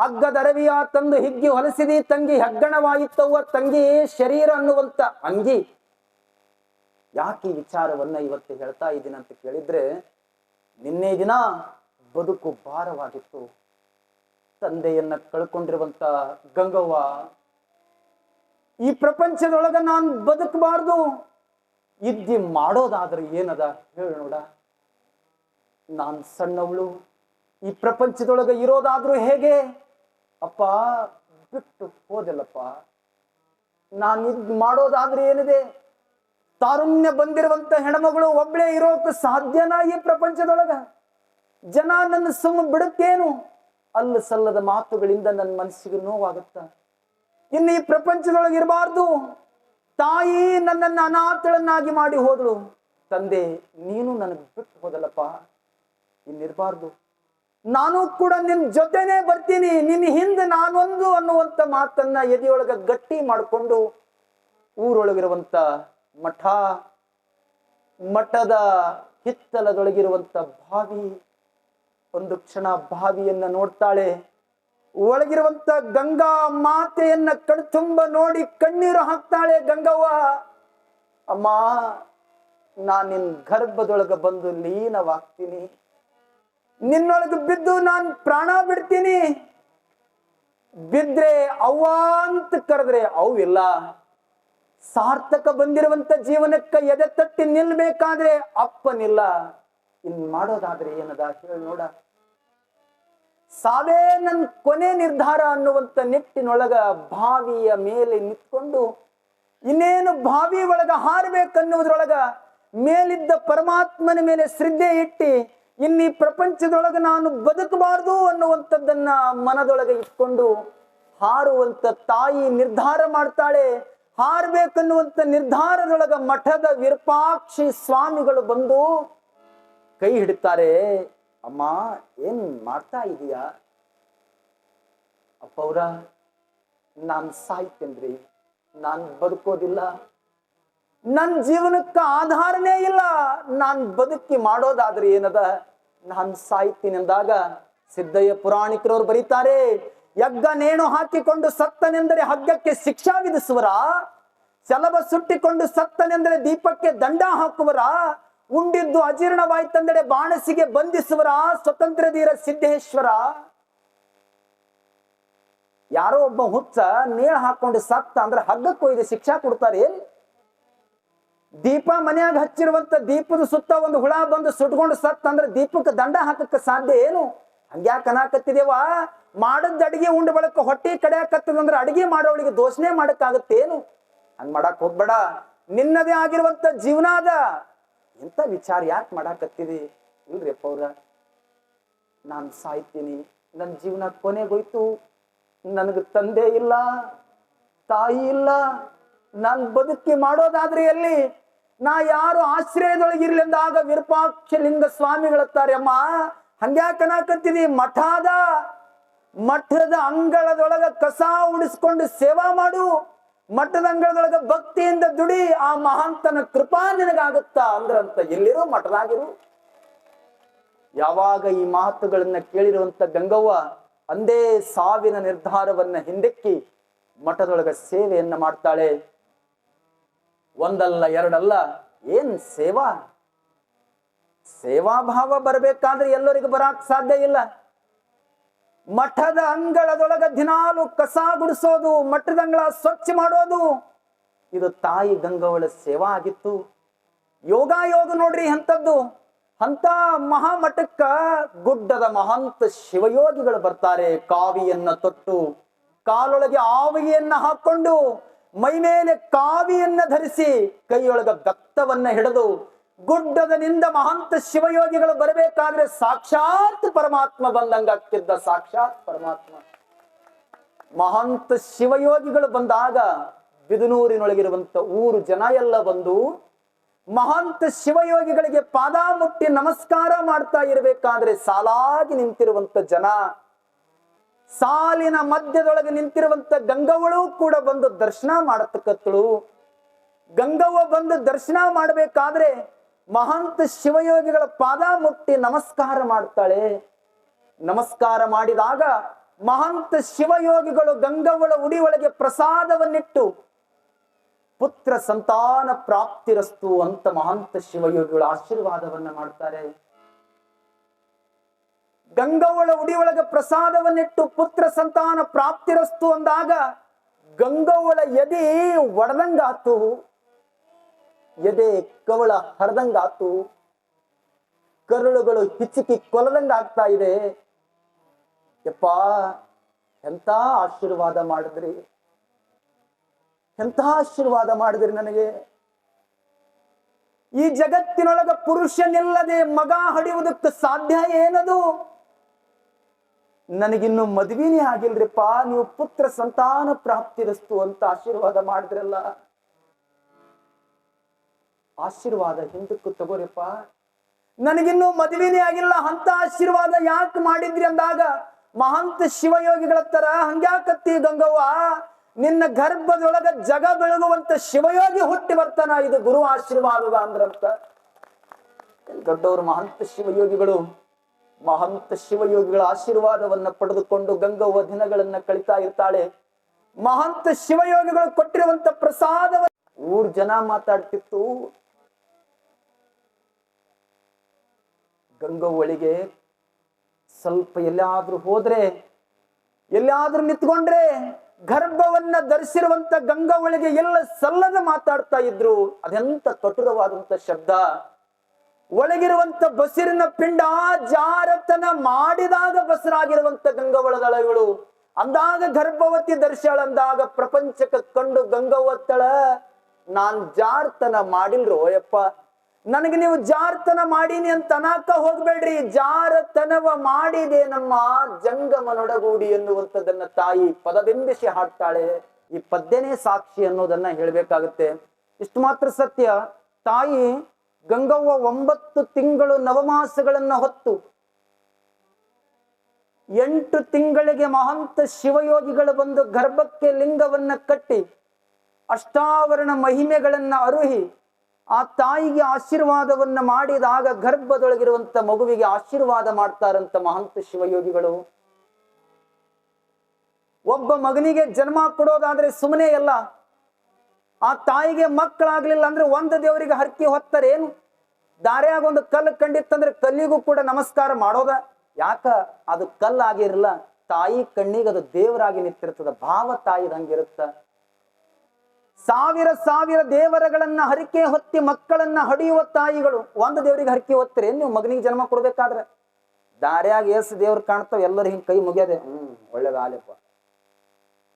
ಹಗ್ಗದರವಿಯ ತಂದು ಹಿಗ್ಗಿ ಹೊಲಸಿದಿ ತಂಗಿ ಹೆಗ್ಗಣವಾಯಿತವ್ವ ತಂಗಿ ಶರೀರ ಅನ್ನುವಂತ ಅಂಗಿ. ಯಾಕೆ ಈ ವಿಚಾರವನ್ನ ಇವತ್ತು ಹೇಳ್ತಾ ಇದ್ದೀನಿ ಅಂತ ಕೇಳಿದ್ರೆ, ನಿನ್ನೆ ದಿನ ಬದುಕು ಭಾರವಾಗಿತ್ತು. ತಂದೆಯನ್ನ ಕಳ್ಕೊಂಡಿರುವಂತ ಗಂಗವ್ವ, ಈ ಪ್ರಪಂಚದೊಳಗ ನಾನು ಬದುಕಬಾರ್ದು, ಇದ್ದಿ ಮಾಡೋದಾದ್ರೆ ಏನದ ಹೇಳು ನೋಡ. ನಾನ್ ಸಣ್ಣವಳು, ಈ ಪ್ರಪಂಚದೊಳಗ ಇರೋದಾದ್ರೂ ಹೇಗೆ? ಅಪ್ಪ ಬಿಟ್ಟು ಹೋದಲ್ಲಪ್ಪ, ನಾನು ಇದ್ ಮಾಡೋದಾದ್ರೆ ಏನಿದೆ? ತಾರುಣ್ಯ ಬಂದಿರುವಂತ ಹೆಣ್ಮಗಳು ಒಬ್ಳೇ ಇರೋಕೆ ಸಾಧ್ಯನಾ ಈ ಪ್ರಪಂಚದೊಳಗ? ಜನ ನನ್ನ ಸುಮ್ಮ ಬಿಡುತ್ತೇನು? ಅಲ್ಲ ಸಲ್ಲದ ಮಾತುಗಳಿಂದ ನನ್ನ ಮನಸ್ಸಿಗೆ ನೋವಾಗುತ್ತ. ಇನ್ನು ಈ ಪ್ರಪಂಚದೊಳಗೆ ಇರಬಾರ್ದು. ತಾಯಿ ನನ್ನನ್ನು ಅನಾಥಳನ್ನಾಗಿ ಮಾಡಿ ಹೋದಳು. ತಂದೆ ನೀನು ನನಗೆ ಬಿಟ್ಟು ಹೋದಲ್ಲಪ್ಪ, ಇನ್ನಿರಬಾರ್ದು. ನಾನು ಕೂಡ ನಿನ್ ಜೊತೆನೆ ಬರ್ತೀನಿ, ನಿನ್ನ ಹಿಂದೆ ನಾನೊಂದು ಅನ್ನುವಂತ ಮಾತನ್ನ ಎದೆಯೊಳಗ ಗಟ್ಟಿ ಮಾಡಿಕೊಂಡು ಊರೊಳಗಿರುವಂತ ಮಠದ ಹಿತ್ತಲದೊಳಗಿರುವಂತ ಬಾವಿ, ಒಂದು ಕ್ಷಣ ಬಾವಿಯನ್ನ ನೋಡ್ತಾಳೆ. ಒಳಗಿರುವಂತ ಗಂಗಾ ಮಾತೆಯನ್ನ ಕಣ್ತುಂಬ ನೋಡಿ ಕಣ್ಣೀರು ಹಾಕ್ತಾಳೆ ಗಂಗವ್ವ. ಅಮ್ಮ, ನಾನ್ ನಿನ್ ಗರ್ಭದೊಳಗ ಬಂದು ಲೀನವಾಗ್ತೀನಿ, ನಿನ್ನೊಳಗೆ ಬಿದ್ದು ನಾನು ಪ್ರಾಣ ಬಿಡ್ತೀನಿ. ಬಿದ್ರೆ ಅವ್ವ ಅಂತ ಕರೆದ್ರೆ ಅವಿಲ್ಲ. ಸಾರ್ಥಕ ಬಂದಿರುವಂತ ಜೀವನಕ್ಕೆ ಎದೆ ತಟ್ಟಿ ನಿಲ್ಬೇಕಾದ್ರೆ ಅಪ್ಪನಿಲ್ಲ. ಇನ್ ಮಾಡೋದಾದ್ರೆ ಏನದ ಹೇಳಿ ನೋಡ. ಸಾವೇ ನನ್ ಕೊನೆ ನಿರ್ಧಾರ ಅನ್ನುವಂತ ನಿಟ್ಟಿನೊಳಗ ಬಾವಿಯ ಮೇಲೆ ನಿಂತ್ಕೊಂಡು ಇನ್ನೇನು ಬಾವಿ ಒಳಗ ಹಾರಬೇಕನ್ನುವುದ್ರೊಳಗ ಮೇಲಿದ್ದ ಪರಮಾತ್ಮನ ಮೇಲೆ ಶ್ರದ್ಧೆ ಇಟ್ಟಿ ಇನ್ನೀ ಪ್ರಪಂಚದೊಳಗ ನಾನು ಬದುಕಬಾರ್ದು ಅನ್ನುವಂಥದ್ದನ್ನ ಮನದೊಳಗೆ ಇಟ್ಕೊಂಡು ಹಾರುವಂತ ತಾಯಿ ನಿರ್ಧಾರ ಮಾಡ್ತಾಳೆ. ಹಾರ್ಬೇಕನ್ನುವಂತ ನಿರ್ಧಾರದೊಳಗ ಮಠದ ವಿರೂಪಾಕ್ಷಿ ಸ್ವಾಮಿಗಳು ಬಂದು ಕೈ ಹಿಡಿತಾರೆ. ಅಮ್ಮ, ಏನ್ ಮಾಡ್ತಾ ಇದೀಯಾ? ಅಪ್ಪವ್ರ, ನಾನ್ ಸಾಯ್ತೇನ್ರಿ, ನಾನ್ ಬದುಕೋದಿಲ್ಲ, ನನ್ ಜೀವನಕ್ಕೆ ಆಧಾರನೇ ಇಲ್ಲ, ನಾನ್ ಬದುಕಿ ಮಾಡೋದಾದ್ರೆ ಏನದ, ನಾನ್ ಸಾಯ್ತೀನಿ ಅಂದಾಗ ಸಿದ್ದಯ್ಯ ಪುರಾಣಿಕರವ್ರು ಬರೀತಾರೆ, ಯಜ್ಞ ನೇಣು ಹಾಕಿಕೊಂಡು ಸತ್ತನೆಂದರೆ ಹಗ್ಗಕ್ಕೆ ಶಿಕ್ಷಾ ವಿಧಿಸುವರ, ಸೆಲಬ ಸುಟ್ಟಿಕೊಂಡು ಸತ್ತನೆಂದರೆ ದೀಪಕ್ಕೆ ದಂಡ ಹಾಕುವರ, ಉಂಡಿದ್ದು ಅಜೀರ್ಣವಾಯ್ತಂದರೆ ಬಾಣಸಿಗೆ ಬಂಧಿಸುವರ ಸ್ವತಂತ್ರ ಧೀರ ಸಿದ್ದೇಶ್ವರ. ಯಾರೋ ಒಬ್ಬ ಹುಚ್ಚ ನೇಣು ಹಾಕೊಂಡು ಸತ್ತ ಅಂದ್ರೆ ಹಗ್ಗಕ್ಕೆ ಒಯ್ದು ಶಿಕ್ಷಾ ಕೊಡ್ತಾರೆ. ದೀಪ ಮನೆಯಾಗ ಹಚ್ಚಿರುವಂತ ದೀಪದ ಸುತ್ತ ಒಂದು ಹುಳ ಬಂದು ಸುಟ್ಕೊಂಡು ಸತ್ತ ಅಂದ್ರೆ ದೀಪಕ್ಕೆ ದಂಡ ಹಾಕಕ್ಕೆ ಸಾಧ್ಯ ಏನು? ಹಂಗ್ಯಾಕ ಅನಾಕತ್ತಿದೇವ? ಮಾಡದ್ ಅಡಿಗೆ ಉಂಡ ಬಳಕ ಹೊಟ್ಟಿ ಕಡಿಯಾಕತ್ತದಂದ್ರೆ ಅಡಿಗೆ ಮಾಡೋಳಿಗೆ ದೋಷಣೆ ಮಾಡಕ್ಕಾಗತ್ತೇನು? ಹಂಗ್ ಮಾಡಕ್ ಹೋಗ್ಬೇಡ. ನಿನ್ನದೇ ಆಗಿರುವಂತ ಜೀವನ ಅದ, ಎಂತ ವಿಚಾರ ಯಾಕೆ ಮಾಡಾಕತ್ತಿದಿ? ಇಲ್ರಿ ಅಪ್ಪ ಅವ್ರ, ನಾನ್ ಸಾಯ್ತೀನಿ, ನನ್ ಜೀವನ ಕೊನೆಗೋಯ್ತು, ನನಗೆ ತಂದೆ ಇಲ್ಲ, ತಾಯಿ ಇಲ್ಲ, ನಾನ್ ಬದುಕಿ ಮಾಡೋದಾದ್ರೆ ಎಲ್ಲಿ? ನಾ ಯಾರು ಆಶ್ರಯದೊಳಗಿರ್ಲಿ ಅಂದಾಗ ವಿರೂಪಾಕ್ಷ ಲಿಂಗ ಸ್ವಾಮಿಗಳತ್ತಾರೆ, ಅಮ್ಮ ಹಂಗ್ಯಾಕನಾಕತ್ತಿದಿ? ಮಠದ ಅಂಗಳದೊಳಗ ಕಸ ಉಡಿಸ್ಕೊಂಡು ಸೇವಾ ಮಾಡು, ಮಠದ ಅಂಗಳದೊಳಗ ಭಕ್ತಿಯಿಂದ ದುಡಿ, ಆ ಮಹಾಂತನ ಕೃಪಾ ನಿನಗಾಗುತ್ತಾ ಅಂದ್ರಂತ. ಎಲ್ಲಿರೋ ಮಠದಾಗಿರು. ಯಾವಾಗ ಈ ಮಾತುಗಳನ್ನ ಕೇಳಿರುವಂತ ಗಂಗವ್ವ ಅಂದೇ ಸಾವಿನ ನಿರ್ಧಾರವನ್ನ ಹಿಂದೆಕ್ಕಿ ಮಠದೊಳಗ ಸೇವೆಯನ್ನ ಮಾಡ್ತಾಳೆ. ಒಂದಲ್ಲ ಎರಡಲ್ಲ, ಏನ್ ಸೇವಾ ಭಾವ ಬರಬೇಕಾದ್ರೆ ಎಲ್ಲರಿಗೂ ಬರಾಕ್ ಸಾಧ್ಯ ಇಲ್ಲ. ಮಠದ ಅಂಗಳದೊಳಗ ದಿನಾಲು ಕಸ ಗುಡಿಸೋದು, ಮಠದ ಅಂಗಳ ಸ್ವಚ್ಛ ಮಾಡೋದು, ಇದು ತಾಯಿ ಗಂಗವ್ವಳ ಸೇವಾ ಆಗಿತ್ತು. ಯೋಗ ನೋಡ್ರಿ ಎಂತದ್ದು. ಅಂತ ಮಹಾಮಠಕ್ಕ ಗುಡ್ಡದ ಮಹಂತ ಶಿವಯೋಗಿಗಳು ಬರ್ತಾರೆ. ಕಾವಿಯನ್ನ ತೊಟ್ಟು, ಕಾಲೊಳಗೆ ಆವಿಗೆಯನ್ನ ಹಾಕೊಂಡು, ಮೈ ಮೇಲೆ ಕಾವಿಯನ್ನ ಧರಿಸಿ, ಕೈಯೊಳಗ ಬೆತ್ತವನ್ನ ಹಿಡಿದು ಗುಡ್ಡದನಿಂದ ಮಹಂತ ಶಿವಯೋಗಿಗಳು ಬರಬೇಕಾದ್ರೆ ಸಾಕ್ಷಾತ್ ಪರಮಾತ್ಮ ಬಂದಂಗಾಗ್ತಿದ್ದ. ಸಾಕ್ಷಾತ್ ಪರಮಾತ್ಮ ಮಹಂತ ಶಿವಯೋಗಿಗಳು ಬಂದಾಗ ಬಿದನೂರಿನೊಳಗಿರುವಂತ ಊರು ಜನ ಎಲ್ಲ ಬಂದು ಮಹಂತ ಶಿವಯೋಗಿಗಳಿಗೆ ಪಾದ ಮುಟ್ಟಿ ನಮಸ್ಕಾರ ಮಾಡ್ತಾ ಇರಬೇಕಾದ್ರೆ ಸಾಲಾಗಿ ನಿಂತಿರುವಂತ ಜನ, ಸಾಲಿನ ಮಧ್ಯದೊಳಗೆ ನಿಂತಿರುವಂತ ಗಂಗವ್ವಳು ಕೂಡ ಬಂದು ದರ್ಶನ ಮಾಡತಕ್ಕತ್ತಳು. ಗಂಗವ್ವ ಬಂದು ದರ್ಶನ ಮಾಡಬೇಕಾದ್ರೆ ಮಹಂತ ಶಿವಯೋಗಿಗಳ ಪಾದ ಮುಟ್ಟಿ ನಮಸ್ಕಾರ ಮಾಡ್ತಾಳೆ. ನಮಸ್ಕಾರ ಮಾಡಿದಾಗ ಮಹಂತ ಶಿವಯೋಗಿಗಳು ಗಂಗವ್ವಳ ಉಡಿ ಒಳಗೆ ಪ್ರಸಾದವನ್ನಿಟ್ಟು ಪುತ್ರ ಸಂತಾನ ಪ್ರಾಪ್ತಿರಸ್ತು ಅಂತ ಮಹಂತ ಶಿವಯೋಗಿಗಳು ಆಶೀರ್ವಾದವನ್ನ ಮಾಡ್ತಾರೆ. ಗಂಗವ್ವಳ ಉಡಿ ಒಳಗೆ ಪ್ರಸಾದವನ್ನಿಟ್ಟು ಪುತ್ರ ಸಂತಾನ ಪ್ರಾಪ್ತಿರಸ್ತು ಅಂದಾಗ ಗಂಗವ್ವಳ ಎದೆ ಒಡೆದಂಗಾತು, ಎದೆ ಕವಳ ಹರಿದಂಗಾತು, ಕರುಳುಗಳು ಹಿಚ್ಚುಕಿ ಕೊಲದಂಗಾಗ್ತಾ ಇದೆ. ಯಪ್ಪ, ಎಂತ ಆಶೀರ್ವಾದ ಮಾಡಿದ್ರಿ, ಎಂತ ಆಶೀರ್ವಾದ ಮಾಡಿದ್ರಿ ನನಗೆ. ಈ ಜಗತ್ತಿನೊಳಗ ಪುರುಷನಿಲ್ಲದೆ ಮಗ ಹಡಿಯುವುದಕ್ಕೆ ಸಾಧ್ಯ ಏನದು? ನನಗಿನ್ನು ಮದ್ವಿನೇ ಆಗಿಲ್ರಿಪ್ಪ, ನೀವು ಪುತ್ರ ಸಂತಾನ ಪ್ರಾಪ್ತಿರಸ್ತು ಅಂತ ಆಶೀರ್ವಾದ ಮಾಡಿದ್ರಲ್ಲ, ಆಶೀರ್ವಾದ ಹಿಂದಕ್ಕೂ ತಗೋರಿಪ್ಪ. ನನಗಿನ್ನೂ ಮದುವೆನೇ ಆಗಿಲ್ಲ, ಅಂತ ಆಶೀರ್ವಾದ ಯಾಕೆ ಮಾಡಿದ್ರಿ ಅಂದಾಗ ಮಹಂತ ಶಿವಯೋಗಿಗಳ ತರ ಹಂಗ್ಯಾಕತ್ತಿ ಗಂಗವ್ವ, ನಿನ್ನ ಗರ್ಭದೊಳಗ ಜಗ ಬೆಳಗುವಂತ ಶಿವಯೋಗಿ ಹುಟ್ಟಿ ಬರ್ತಾನ, ಇದು ಗುರು ಆಶೀರ್ವಾದದ ಅಂದ್ರಂತ. ದೊಡ್ಡವರು ಮಹಂತ ಶಿವಯೋಗಿಗಳ ಆಶೀರ್ವಾದವನ್ನ ಪಡೆದುಕೊಂಡು ಗಂಗವ್ವ ದಿನಗಳನ್ನ ಕಳಿತಾ ಇರ್ತಾಳೆ. ಮಹಂತ ಶಿವಯೋಗಿಗಳು ಕೊಟ್ಟಿರುವಂತ ಪ್ರಸಾದವ ಊರ್ ಜನ ಮಾತಾಡ್ತಿತ್ತು. ಗಂಗವ್ವಳಿಗೆ ಸ್ವಲ್ಪ ಎಲ್ಲಾದ್ರೂ ಹೋದ್ರೆ, ಎಲ್ಲಾದ್ರೂ ನಿಂತ್ಕೊಂಡ್ರೆ ಗರ್ಭವನ್ನ ಧರಿಸಿರುವಂತ ಗಂಗವ್ವಳಿಗೆ ಎಲ್ಲ ಸಲ್ಲದ ಮಾತಾಡ್ತಾ ಇದ್ರು. ಅದೆಂತ ಕಠೋರವಾದಂತ ಶಬ್ದ. ಒಳಗಿರುವಂತ ಬಸಿರಿನ ಪಿಂಡ ಜಾರತನ ಮಾಡಿದಾಗ ಬಸರಾಗಿರುವಂತ ಗಂಗವ್ವಳದಳಗಳು ಅಂದಾಗ ಗರ್ಭವತಿ ದರ್ಶಳಂದಾಗ ಪ್ರಪಂಚಕ್ಕೆ ಕಂಡು ಗಂಗವ್ವತ್ತಳ ನಾನ್ ಜಾರ್ತನ ಮಾಡಿಲ್ರೋ ಯಪ್ಪ, ನನಗೆ ನೀವು ಜಾರ್ತನ ಮಾಡೀನಿ ಅಂತ ಅನಾಕ ಹೋಗ್ಬೇಡ್ರಿ, ಜಾರತನವ ಮಾಡಿದೆ ನಮ್ಮ ಜಂಗಮನೊಡಗೂಡಿ ಎನ್ನುವಂಥದ್ದನ್ನ ತಾಯಿ ಪದಬಿಂಬಿಸಿ ಹಾಡ್ತಾಳೆ. ಈ ಪದ್ಯನೇ ಸಾಕ್ಷಿ ಅನ್ನೋದನ್ನ ಹೇಳ್ಬೇಕಾಗುತ್ತೆ. ಇಷ್ಟು ಮಾತ್ರ ಸತ್ಯ. ತಾಯಿ ಗಂಗವ್ವ 9 ತಿಂಗಳು ನವಮಾಸಗಳನ್ನ ಹೊತ್ತು 8 ತಿಂಗಳಿಗೆ ಮಹಂತ ಶಿವಯೋಗಿಗಳು ಬಂದು ಗರ್ಭಕ್ಕೆ ಲಿಂಗವನ್ನ ಕಟ್ಟಿ ಅಷ್ಟಾವರಣ ಮಹಿಮೆಗಳನ್ನ ಅರುಹಿ ಆ ತಾಯಿಗೆ ಆಶೀರ್ವಾದವನ್ನ ಮಾಡಿದಾಗ ಗರ್ಭದೊಳಗಿರುವಂತ ಮಗುವಿಗೆ ಆಶೀರ್ವಾದ ಮಾಡ್ತಾರಂತ ಮಹಂತ ಶಿವಯೋಗಿಗಳು. ಒಬ್ಬ ಮಗನಿಗೆ ಜನ್ಮ ಕೊಡೋದಾದ್ರೆ ಸುಮ್ಮನೆ ಎಲ್ಲ, ಆ ತಾಯಿಗೆ ಮಕ್ಕಳಾಗ್ಲಿಲ್ಲ ಅಂದ್ರೆ ಒಂದು ದೇವರಿಗೆ ಹರಕೆ ಹೊತ್ತಾರೆ ಏನು? ದಾರ್ಯಾಗ ಒಂದು ಕಲ್ಲು ಕಂಡಿತ್ತಂದ್ರೆ ಕಲ್ಲಿಗೂ ಕೂಡ ನಮಸ್ಕಾರ ಮಾಡೋದ? ಯಾಕ? ಅದು ಕಲ್ಲಾಗಿರಲ್ಲ, ತಾಯಿ ಕಣ್ಣಿಗೆ ಅದು ದೇವರಾಗಿ ನಿಂತಿರ್ತದ, ಭಾವ ತಾಯಿದಂಗಿರುತ್ತ. ಸಾವಿರ ದೇವರಗಳನ್ನ ಹರಕೆ ಹೊತ್ತಿ ಮಕ್ಕಳನ್ನ ಹಡಿಯುವ ತಾಯಿಗಳು ಒಂದು ದೇವರಿಗೆ ಹರಕೆ ಹೊತ್ತರೆ ನೀವು ಮಗನಿಗೆ ಜನ್ಮ ಕೊಡ್ಬೇಕಾದ್ರೆ ದಾರ್ಯಾಗ ಏಸು ದೇವ್ರು ಕಾಣ್ತಾವ, ಎಲ್ಲರೂ ಹಿಂಗ್ ಕೈ ಮುಗಿಯದೆ ಒಳ್ಳೇದಾಲಪ್ಪ.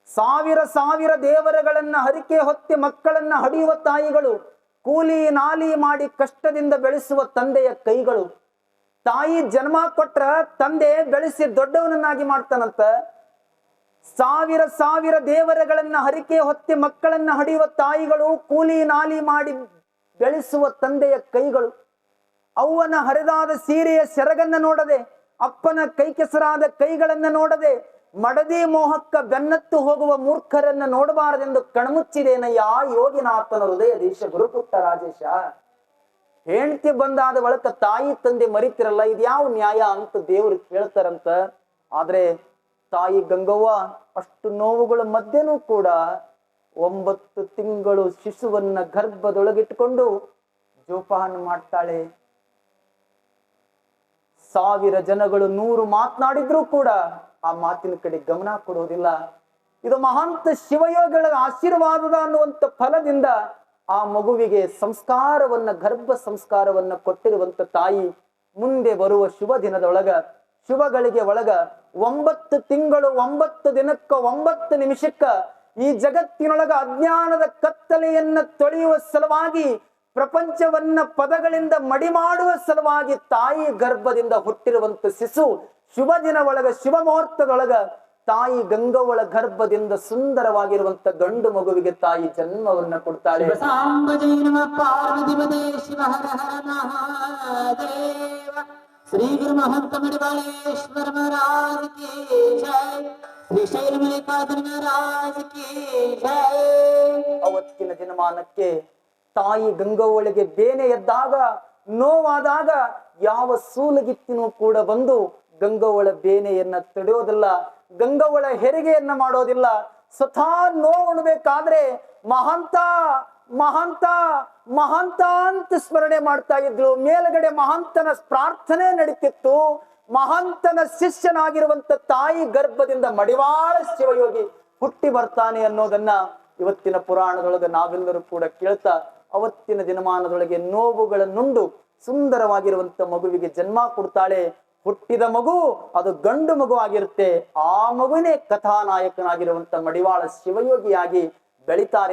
ಸಾವಿರ ದೇವರಗಳನ್ನ ಹರಕೆ ಹೊತ್ತಿ ಮಕ್ಕಳನ್ನ ಹಡಿಯುವ ತಾಯಿಗಳು, ಕೂಲಿ ನಾಲಿ ಮಾಡಿ ಕಷ್ಟದಿಂದ ಬೆಳೆಸುವ ತಂದೆಯ ಕೈಗಳು. ತಾಯಿ ಜನ್ಮ ಕೊಟ್ರ ತಂದೆ ಬೆಳೆಸಿ ದೊಡ್ಡವನನ್ನಾಗಿ ಮಾಡ್ತಾನಂತ. ಸಾವಿರ ದೇವರಗಳನ್ನ ಹರಕೆ ಹೊತ್ತಿ ಮಕ್ಕಳನ್ನ ಹಡಿಯುವ ತಾಯಿಗಳು, ಕೂಲಿ ನಾಲಿ ಮಾಡಿ ಬೆಳೆಸುವ ತಂದೆಯ ಕೈಗಳು. ಅವ್ವನ ಹರಿದಾದ ಸೀರೆಯ ಸೆರಗನ್ನ ನೋಡದೆ, ಅಪ್ಪನ ಕೈ ಕೆಸರಾದ ಕೈಗಳನ್ನ ನೋಡದೆ, ಮಡದಿ ಮೋಹಕ್ಕ ಬೆನ್ನತ್ತು ಹೋಗುವ ಮೂರ್ಖರನ್ನ ನೋಡಬಾರದೆಂದು ಕಣ್ಮುಚ್ಚಿದೇನಯ್ಯ ಯೋಗಿನಾಥನ ಹೃದಯ ದೇಶ ಗುರುಪುಟ್ಟ ರಾಜೇಶ. ಹೆಂಡತಿ ಬಂದಾದ ಬಳಿಕ ತಾಯಿ ತಂದೆ ಮರಿತಿರಲ್ಲ, ಇದ್ಯಾವ ನ್ಯಾಯ ಅಂತ ದೇವರು ಕೇಳ್ತಾರಂತ. ಆದ್ರೆ ತಾಯಿ ಗಂಗವ್ವ ಅಷ್ಟು ನೋವುಗಳ ಮಧ್ಯನೂ ಕೂಡ 9 ತಿಂಗಳು ಶಿಶುವನ್ನ ಗರ್ಭದೊಳಗಿಟ್ಟುಕೊಂಡು ಜೋಪಾನ ಮಾಡ್ತಾಳೆ. 1000 ಜನಗಳು 100 ಮಾತನಾಡಿದ್ರು ಕೂಡ ಆ ಮಾತಿನ ಕಡೆ ಗಮನ ಕೊಡೋದಿಲ್ಲ. ಇದು ಮಹಂತ ಶಿವಯೋಗಿಗಳ ಆಶೀರ್ವಾದದ ಅನ್ನುವಂಥ ಫಲದಿಂದ ಆ ಮಗುವಿಗೆ ಸಂಸ್ಕಾರವನ್ನ, ಗರ್ಭ ಸಂಸ್ಕಾರವನ್ನ ಕೊಟ್ಟಿರುವಂತ ತಾಯಿ ಮುಂದೆ ಬರುವ ಶುಭ ದಿನದೊಳಗ, ಶುಭಗಳಿಗೆ ಒಳಗ 9 ತಿಂಗಳು 9 ದಿನಕ್ಕ 9 ನಿಮಿಷಕ್ಕ ಈ ಜಗತ್ತಿನೊಳಗ ಅಜ್ಞಾನದ ಕತ್ತಲೆಯನ್ನ ತೊಳೆಯುವ ಸಲುವಾಗಿ, ಪ್ರಪಂಚವನ್ನ ಪದಗಳಿಂದ ಮಡಿ ಮಾಡುವ ಸಲುವಾಗಿ ತಾಯಿ ಗರ್ಭದಿಂದ ಹುಟ್ಟಿರುವಂತ ಶಿಶು ಶುಭ ದಿನ ಒಳಗ, ಶುಭ ಮುಹೂರ್ತದೊಳಗ ತಾಯಿ ಗಂಗವ್ವಳ ಗರ್ಭದಿಂದ ಸುಂದರವಾಗಿರುವಂತ ಗಂಡು ಮಗುವಿಗೆ ತಾಯಿ ಜನ್ಮವನ್ನ ಕೊಡ್ತಾಳೆ. ಶ್ರೀ ಗುರು ಮಹಂತ ಮಡಿವಾಳೇಶ್ವರ ಮಹಾರಾಜ್ ಕಿ ಜೈ, ಶ್ರೀ ಶೈಲ ಮಲ್ಲಿಕಾರ್ಜುನ ಮಹಾರಾಜ್ ಕಿ ಜೈ. ಅವತ್ತಿನ ದಿನಮಾನಕ್ಕೆ ತಾಯಿ ಗಂಗವ್ವಳಿಗೆ ಬೇನೆ ಎದ್ದಾಗ, ನೋವಾದಾಗ ಯಾವ ಸೂಲಗಿತ್ತಿನೂ ಕೂಡ ಬಂದು ಗಂಗವ್ವಳ ಬೇನೆಯನ್ನ ತಡೆಯೋದಿಲ್ಲ. ಗಂಗವ್ವಳ ಹೆರಿಗೆಯನ್ನ ಮಾಡೋದಿಲ್ಲ. ಸ್ವತಃ ನೋವುಣ್ಬೇಕಾದ್ರೆ ಮಹಾಂತ ಮಹಾಂತ ಮಹಾಂತ ಅಂತ ಸ್ಮರಣೆ ಮಾಡ್ತಾ ಇದ್ರು. ಮೇಲ್ಗಡೆ ಮಹಾಂತನ ಪ್ರಾರ್ಥನೆ ನಡೀತಿತ್ತು. ಮಹಾಂತನ ಶಿಷ್ಯನಾಗಿರುವಂತ ತಾಯಿ ಗರ್ಭದಿಂದ ಮಡಿವಾಳ ಶಿವಯೋಗಿ ಹುಟ್ಟಿ ಬರ್ತಾನೆ ಅನ್ನೋದನ್ನ ಇವತ್ತಿನ ಪುರಾಣದೊಳಗೆ ನಾವೆಲ್ಲರೂ ಕೂಡ ಕೇಳ್ತಾ, ಅವತ್ತಿನ ದಿನಮಾನದೊಳಗೆ ನೋವುಗಳನ್ನುಂಡು ಸುಂದರವಾಗಿರುವಂತ ಮಗುವಿಗೆ ಜನ್ಮ ಕೊಡ್ತಾಳೆ. ಹುಟ್ಟಿದ ಮಗು ಅದು ಗಂಡು ಮಗು ಆಗಿರುತ್ತೆ. ಆ ಮಗುವಿನೇ ಕಥಾನಾಯಕನಾಗಿರುವಂತ ಮಡಿವಾಳ ಶಿವಯೋಗಿಯಾಗಿ ಬೆಳಿತಾರೆ.